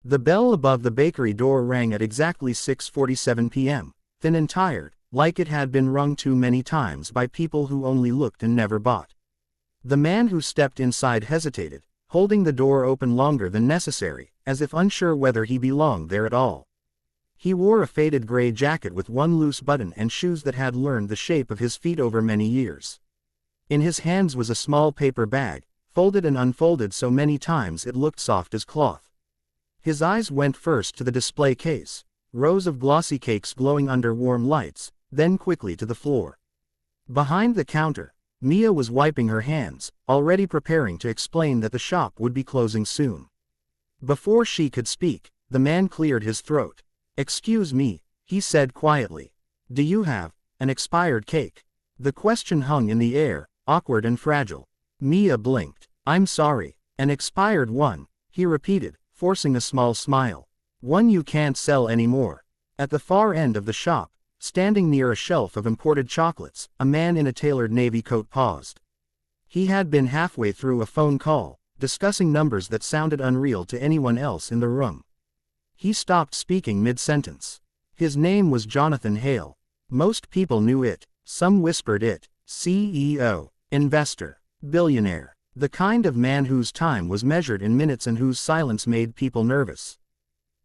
The bell above the bakery door rang at exactly 6:47 p.m., thin and tired, like it had been rung too many times by people who only looked and never bought. The man who stepped inside hesitated, holding the door open longer than necessary, as if unsure whether he belonged there at all. He wore a faded gray jacket with one loose button and shoes that had learned the shape of his feet over many years. In his hands was a small paper bag, folded and unfolded so many times it looked soft as cloth. His eyes went first to the display case, rows of glossy cakes glowing under warm lights, then quickly to the floor. Behind the counter, Mia was wiping her hands, already preparing to explain that the shop would be closing soon. Before she could speak, the man cleared his throat. "Excuse me," he said quietly. "Do you have an expired cake?" The question hung in the air, awkward and fragile. Mia blinked. "I'm sorry. An expired one," he repeated, forcing a small smile. "One you can't sell anymore." At the far end of the shop, standing near a shelf of imported chocolates, a man in a tailored navy coat paused. He had been halfway through a phone call, discussing numbers that sounded unreal to anyone else in the room. He stopped speaking mid-sentence. His name was Jonathan Hale. Most people knew it, some whispered it. CEO, investor, billionaire. The kind of man whose time was measured in minutes and whose silence made people nervous.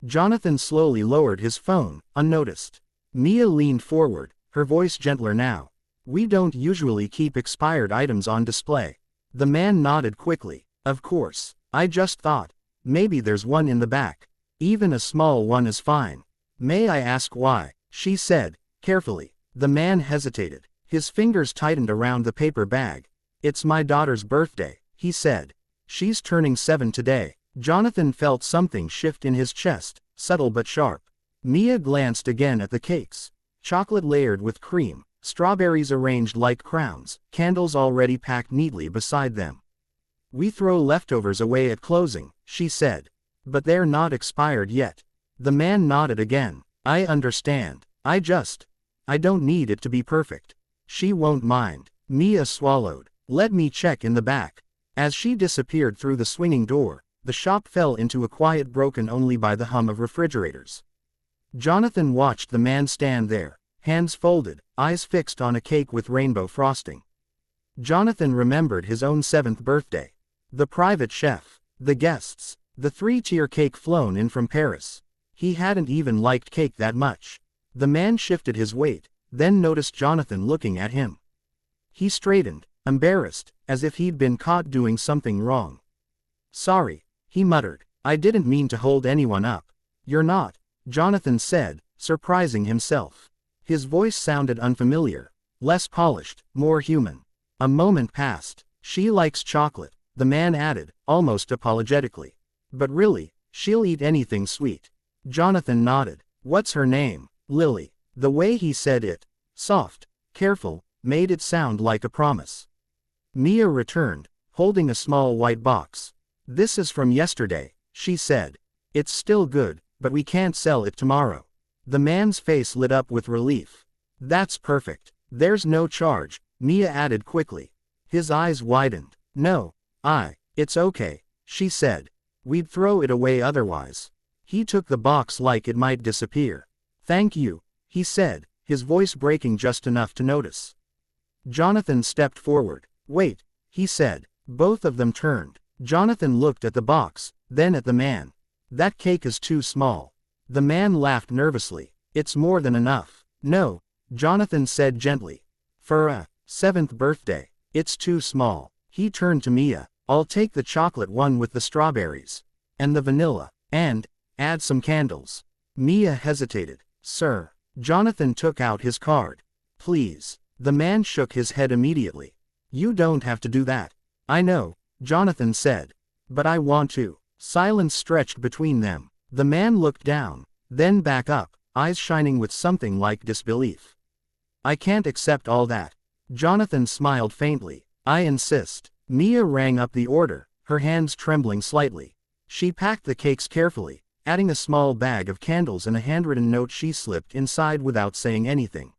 Jonathan slowly lowered his phone, unnoticed. Mia leaned forward, her voice gentler now. "We don't usually keep expired items on display." The man nodded quickly. "Of course, I just thought, maybe there's one in the back. Even a small one is fine." "May I ask why?" she said, carefully. The man hesitated. His fingers tightened around the paper bag. "It's my daughter's birthday," he said. "She's turning 7 today." Jonathan felt something shift in his chest, subtle but sharp. Mia glanced again at the cakes. Chocolate layered with cream, strawberries arranged like crowns, candles already packed neatly beside them. "We throw leftovers away at closing," she said. "But they're not expired yet." The man nodded again. "I understand. I don't need it to be perfect." "She won't mind." Mia swallowed. "Let me check in the back." As she disappeared through the swinging door, the shop fell into a quiet broken only by the hum of refrigerators. Jonathan watched the man stand there, hands folded, eyes fixed on a cake with rainbow frosting. Jonathan remembered his own 7th birthday. The private chef, the guests, the 3-tier cake flown in from Paris. He hadn't even liked cake that much. The man shifted his weight, then noticed Jonathan looking at him. He straightened, embarrassed, as if he'd been caught doing something wrong. "Sorry," he muttered. "I didn't mean to hold anyone up." "You're not," Jonathan said, surprising himself. His voice sounded unfamiliar, less polished, more human. A moment passed. "She likes chocolate," the man added, almost apologetically. "But really, she'll eat anything sweet." Jonathan nodded. "What's her name?" "Lily." The way he said it, soft, careful, made it sound like a promise. Mia returned, holding a small white box. "This is from yesterday," she said. "It's still good, but we can't sell it tomorrow." The man's face lit up with relief. "That's perfect. There's no charge," Mia added quickly. His eyes widened. "No, it's okay," she said. "We'd throw it away otherwise." He took the box like it might disappear. "Thank you," he said, his voice breaking just enough to notice. Jonathan stepped forward. "Wait," he said. Both of them turned. Jonathan looked at the box, then at the man. "That cake is too small." The man laughed nervously. "It's more than enough." "No," Jonathan said gently. "For a 7th birthday, it's too small." He turned to Mia. "I'll take the chocolate one with the strawberries. And the vanilla. And add some candles." Mia hesitated. "Sir." Jonathan took out his card. "Please." The man shook his head immediately. "You don't have to do that." "I know," Jonathan said. "But I want to." Silence stretched between them. The man looked down, then back up, eyes shining with something like disbelief. "I can't accept all that." Jonathan smiled faintly. "I insist." Mia rang up the order, her hands trembling slightly. She packed the cakes carefully, adding a small bag of candles and a handwritten note she slipped inside without saying anything.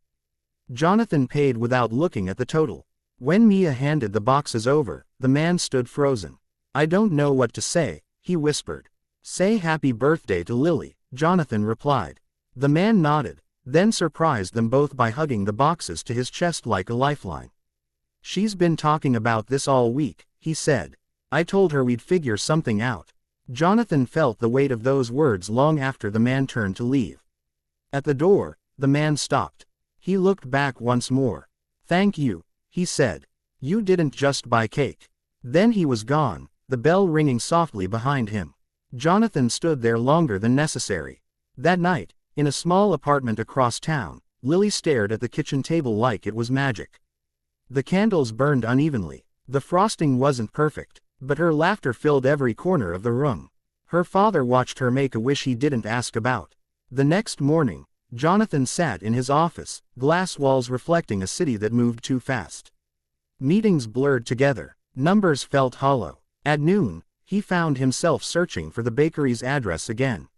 Jonathan paid without looking at the total. When Mia handed the boxes over, the man stood frozen. "I don't know what to say," he whispered. Say happy birthday to Lily, Jonathan replied. The man nodded, then surprised them both by hugging the boxes to his chest like a lifeline. She's been talking about this all week, he said. I told her we'd figure something out. Jonathan felt the weight of those words long after the man turned to leave. At the door, the man stopped. He looked back once more. Thank you, he said. You didn't just buy cake. Then he was gone, the bell ringing softly behind him. Jonathan stood there longer than necessary. That night, in a small apartment across town, Lily stared at the kitchen table like it was magic. The candles burned unevenly. The frosting wasn't perfect, but her laughter filled every corner of the room. Her father watched her make a wish he didn't ask about. The next morning, Jonathan sat in his office, glass walls reflecting a city that moved too fast. Meetings blurred together. Numbers felt hollow. At noon, he found himself searching for the bakery's address again.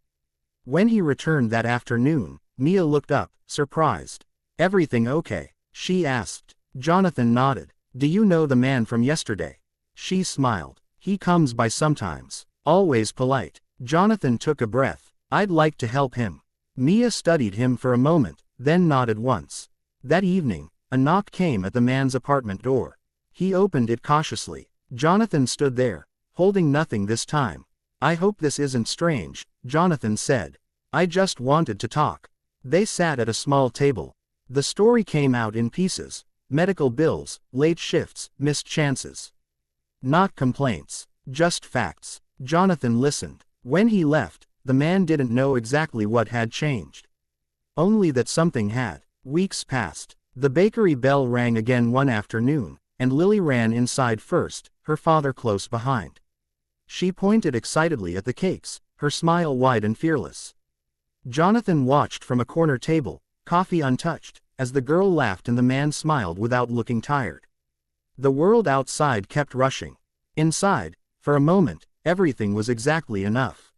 When he returned that afternoon, Mia looked up, surprised. Everything okay? She asked. Jonathan nodded. Do you know the man from yesterday? She smiled. He comes by sometimes. Always polite. Jonathan took a breath. I'd like to help him. Mia studied him for a moment, then nodded once. That evening, a knock came at the man's apartment door. He opened it cautiously. Jonathan stood there, holding nothing this time. I hope this isn't strange, Jonathan said. I just wanted to talk. They sat at a small table. The story came out in pieces. Medical bills, late shifts, missed chances. Not complaints, just facts. Jonathan listened. When he left, the man didn't know exactly what had changed. Only that something had. Weeks passed. The bakery bell rang again one afternoon, and Lily ran inside first, her father close behind. She pointed excitedly at the cakes, her smile wide and fearless. Jonathan watched from a corner table, coffee untouched, as the girl laughed and the man smiled without looking tired. The world outside kept rushing. Inside, for a moment, everything was exactly enough.